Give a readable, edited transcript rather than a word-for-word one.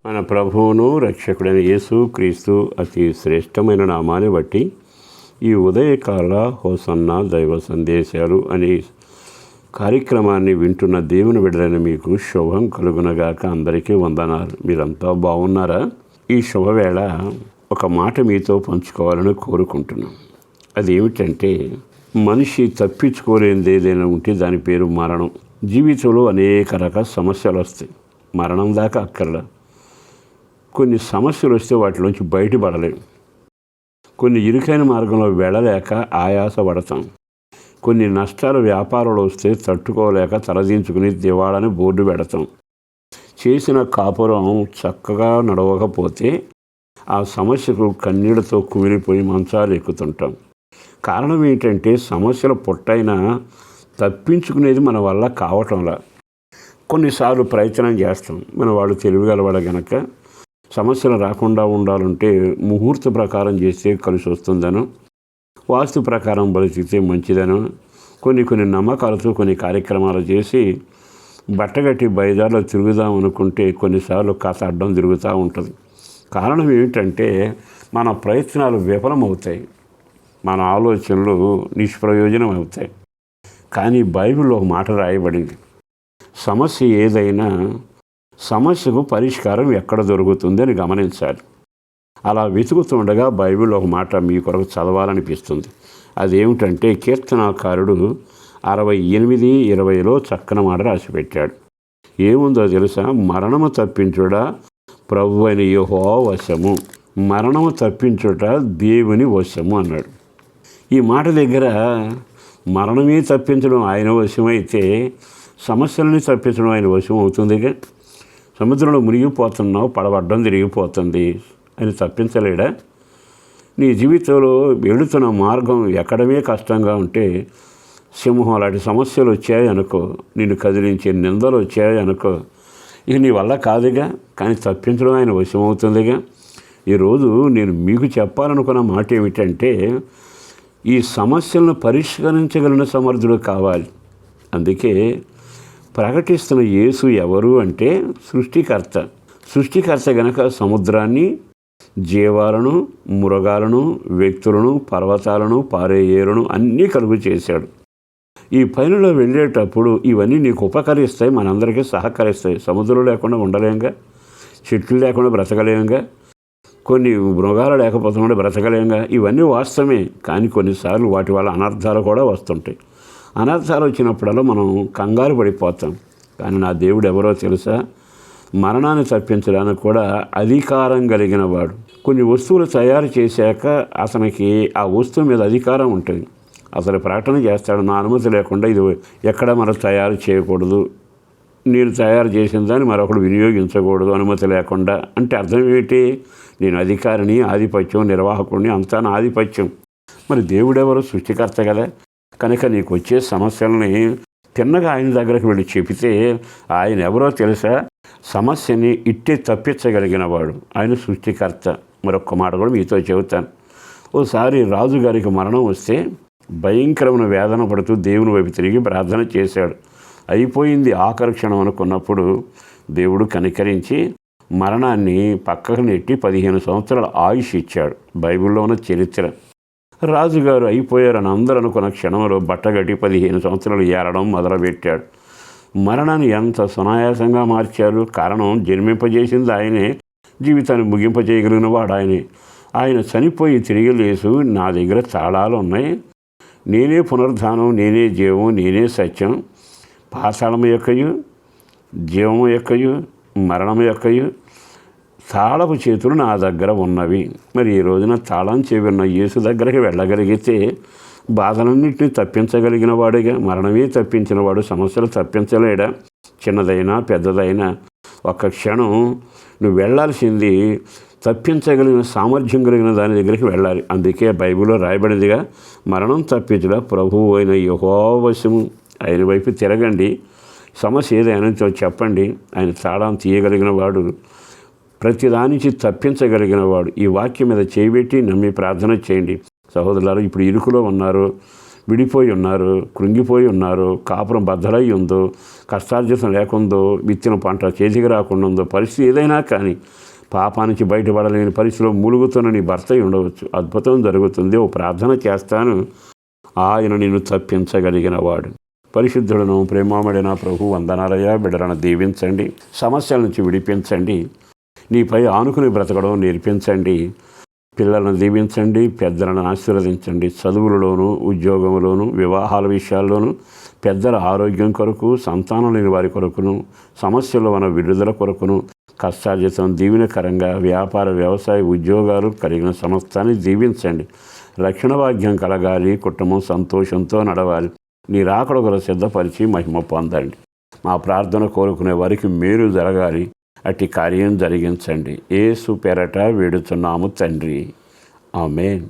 మన ప్రభువును రక్షకుడైన యేసు క్రీస్తు అతి శ్రేష్టమైన నామాన్ని బట్టి ఈ ఉదయకాల హోసన్న దైవ సందేశాలు అనే కార్యక్రమాన్ని వింటున్న దేవుని బిడ్డలైన మీకు శుభం కలుగునగాక. అందరికీ వందనాలు. మీరంతా బాగున్నారా? ఈ శుభవేళ ఒక మాట మీతో పంచుకోవాలని కోరుకుంటున్నాను. అదేమిటంటే, మనిషి తప్పించుకోలేనిది ఏదైనా ఉంటే దాని పేరు మరణం. జీవితంలో అనేక రకాల సమస్యలు వస్తాయి. మరణం దాకా అక్కర్లా. కొన్ని సమస్యలు వస్తే వాటిలోంచి బయటపడలేము. కొన్ని ఇరుకైన మార్గంలో వెళ్ళలేక ఆయాసపడతాం. కొన్ని నష్టాలు వ్యాపారాలు వస్తే తట్టుకోలేక తలదించుకుని దివాళని బోర్డు పెడతాం. చేసిన కాపురం చక్కగా నడవకపోతే ఆ సమస్యకు కన్నీళ్లతో కుమిలిపోయి మంచాలు ఎక్కుతుంటాం. కారణం ఏంటంటే, సమస్యల పుట్టైనా తప్పించుకునేది మన వల్ల కావటంలా. కొన్నిసార్లు ప్రయత్నం చేస్తాం. మన వాళ్ళు తెలివిగలవాడు గనక సమస్యలు రాకుండా ఉండాలంటే ముహూర్త ప్రకారం చేస్తే కలిసి వస్తుందనో, వాస్తు ప్రకారం బలిచితే మంచిదనో, కొన్ని నమ్మకాలతో కొన్ని కార్యక్రమాలు చేసి బట్టగట్టి బయదారిలో తిరుగుదాం అనుకుంటే కొన్నిసార్లు కాస్త అడ్డం తిరుగుతూ ఉంటుంది. కారణం ఏమిటంటే, మన ప్రయత్నాలు విఫలమవుతాయి, మన ఆలోచనలు నిష్ప్రయోజనం అవుతాయి. కానీ బైబిల్లో ఒక మాట రాయబడింది, సమస్య ఏదైనా సమస్యకు పరిష్కారం ఎక్కడ దొరుకుతుంది అని గమనించాలి. అలా వెతుకుతుండగా బైబిల్లో ఒక మాట మీ కొరకు చదవాలనిపిస్తుంది. అదేమిటంటే, కీర్తనాకారుడు 68:20లో చక్కని మాట రాసిపెట్టాడు. ఏముందో తెలుసా? మరణము తప్పించుట ప్రభు అయిన యెహోవా వశము. మరణము తప్పించుట దేవుని వశము అన్నాడు. ఈ మాట దగ్గర మరణమే తప్పించడం ఆయన వశమైతే సమస్యలని తప్పించడం ఆయన వశం అవుతుందిగా. సముద్రంలో మునిగిపోతున్నావు, పడబడ్డం తిరిగిపోతుంది అని తప్పించలేడా? నీ జీవితంలో వెళుతున్న మార్గం ఎక్కడమే కష్టంగా ఉంటే, సింహం లాంటి సమస్యలు వచ్చాయి అనుకో, నిన్ను కదిలించే నిందలు వచ్చాయి అనుకో, ఇక నీ వల్ల కాదుగా. కానీ తప్పించడం ఆయన వశం అవుతుందిగా. ఈరోజు నేను మీకు చెప్పాలనుకున్న మాట ఏమిటంటే, ఈ సమస్యలను పరిష్కరించగలిగిన సమర్థుడు కావాలి. అందుకే ప్రకటిస్తున్న యేసు ఎవరు అంటే, సృష్టికర్త గనక సముద్రాన్ని, జీవాలను, మృగాలను, వ్యక్తులను, పర్వతాలను, పారే ఏరును అన్నీ కలుగు చేశాడు. ఈ పనిలో వెళ్ళేటప్పుడు ఇవన్నీ నీకు ఉపకరిస్తాయి, మనందరికీ సహకరిస్తాయి. సముద్రం లేకుండా ఉండలేంగా, చెట్లు లేకుండా బ్రతకలేంగా, కొన్ని మృగాలు లేకపోతే బ్రతకలేంగా. ఇవన్నీ వాస్తవమే. కానీ కొన్నిసార్లు వాటి వల్ల అనర్థాలు కూడా వస్తుంటాయి. అనర్థాలు వచ్చినప్పుడల్లా మనం కంగారు పడిపోతాం. కానీ నా దేవుడు ఎవరో తెలుసా? మరణాన్ని తప్పించడానికి కూడా అధికారం కలిగిన వాడు. కొన్ని వస్తువులు తయారు చేశాక అతనికి ఆ వస్తువు మీద అధికారం ఉంటుంది. అసలు ప్రకటన చేస్తాడు, నా అనుమతి లేకుండా ఇది ఎక్కడ మనం తయారు చేయకూడదు, నేను తయారు చేసిన దాన్ని మరొకడు వినియోగించకూడదు అనుమతి లేకుండా. అంటే అర్థం ఏంటి? నేను అధికారిని, ఆధిపత్యం, నిర్వాహకుడిని, అంతా నా ఆధిపత్యం. మరి దేవుడెవరు? సృష్టికర్త కదా. కనుక నీకు వచ్చే సమస్యలని తిన్నగా ఆయన దగ్గరకు వెళ్ళి చెబితే ఆయన ఎవరో తెలుసా? సమస్యని ఇట్టే తప్పించగలిగిన వాడు. ఆయన సృష్టికర్త. మరొక్క మాట కూడా మీతో చెబుతాను. ఓసారి రాజుగారికి మరణం వస్తే భయంకరమైన వేదన పడుతూ దేవుని వైపు తిరిగి ప్రార్థన చేశాడు. అయిపోయింది ఆఖరి క్షణం అనుకున్నప్పుడు దేవుడు కనికరించి మరణాన్ని పక్కకు నెట్టి 15 సంవత్సరాల ఆయుష్ ఇచ్చాడు. బైబిల్లో ఉన్న చరిత్ర. రాజుగారు అయిపోయారని అందరూ అనుకున్న క్షణంలో బట్టగట్టి 15 సంవత్సరాలు ఏరడం మొదలుపెట్టాడు. మరణాన్ని ఎంత సునాయాసంగా మార్చారు. కారణం, జన్మింపజేసింది ఆయనే, జీవితాన్ని ముగింపజేయగలిగిన వాడు ఆయనే. ఆయన చనిపోయి తిరిగి లేసు, నా దగ్గర తాళాలు ఉన్నాయి, నేనే పునరుద్ధానం, నేనే జీవం, నేనే సత్యం, పాతాళము యొక్కయు, జీవము యొక్కయు, మరణము యొక్కయు తాళపు చేతులు నా దగ్గర ఉన్నవి. మరి ఈ రోజున తాళం చెవిన్న యేసు దగ్గరికి వెళ్ళగలిగితే బాధలన్నింటినీ తప్పించగలిగిన వాడుగా. మరణమే తప్పించిన వాడు సమస్యలు తప్పించలేడా? చిన్నదైనా పెద్దదైనా ఒక్క క్షణం నువ్వు వెళ్ళాల్సింది తప్పించగలిగిన సామర్థ్యం కలిగిన దాని దగ్గరికి వెళ్ళాలి. అందుకే బైబిల్లో రాయబడిందిగా, మరణం తప్పించడా ప్రభువు అయిన యెహోవా వశము. ఆయన వైపు తిరగండి. సమస్య ఏదైనా చెప్పండి. ఆయన తాళం తీయగలిగిన వాడు, ప్రతిదానికి తప్పించగలిగిన వాడు. ఈ వాక్యం మీద చేయబెట్టి నమ్మి ప్రార్థన చేయండి. సహోదరులారు, ఇప్పుడు ఇరుకులో ఉన్నారు, విడిపోయి ఉన్నారు, కృంగిపోయి ఉన్నారు, కాపురం బద్దలై ఉందో, కష్టార్జితం లేకుందో, విత్తిన పంట చేతికి రాకుండా ఉందో, పరిస్థితి ఏదైనా కానీ పాపానికి బయటపడలేని పరిస్థితిలో మూలుగుతున్న నీ భర్త ఉండవచ్చు. అద్భుతం జరుగుతుంది. ఓ ప్రార్థన చేస్తాను, ఆయన నిన్ను తప్పించగలిగిన వాడు. పరిశుద్ధులను ప్రేమామడిన ప్రభు వందనాలయ. బిడ్డలను దీవించండి, సమస్యల నుంచి విడిపించండి, నీపై ఆనుకుని బ్రతకడం నేర్పించండి. పిల్లలను దీవించండి, పెద్దలను ఆశీర్వదించండి. చదువులలోనూ, ఉద్యోగంలోనూ, వివాహాల విషయాల్లోనూ, పెద్దల ఆరోగ్యం కొరకు, సంతానం లేని వారి కొరకును, సమస్యల వన విడుదల కొరకును, కష్టార్జితం దీవెనకరంగా, వ్యాపార వ్యవసాయ ఉద్యోగాలు కలిగిన సమస్తాన్ని దీవించండి. రక్షణ భాగ్యం కలగాలి, కుటుంబం సంతోషంతో నడవాలి. నీ రాకడ కొరకు సిద్ధపరిచి మహిమ పొందండి. మా ప్రార్థన కోరుకునే వారికి మేలు జరగాలి, అట్టి కార్యం జరిగించండి. యేసు పేరట వేడుచున్నాము తండ్రి. ఆమేన్.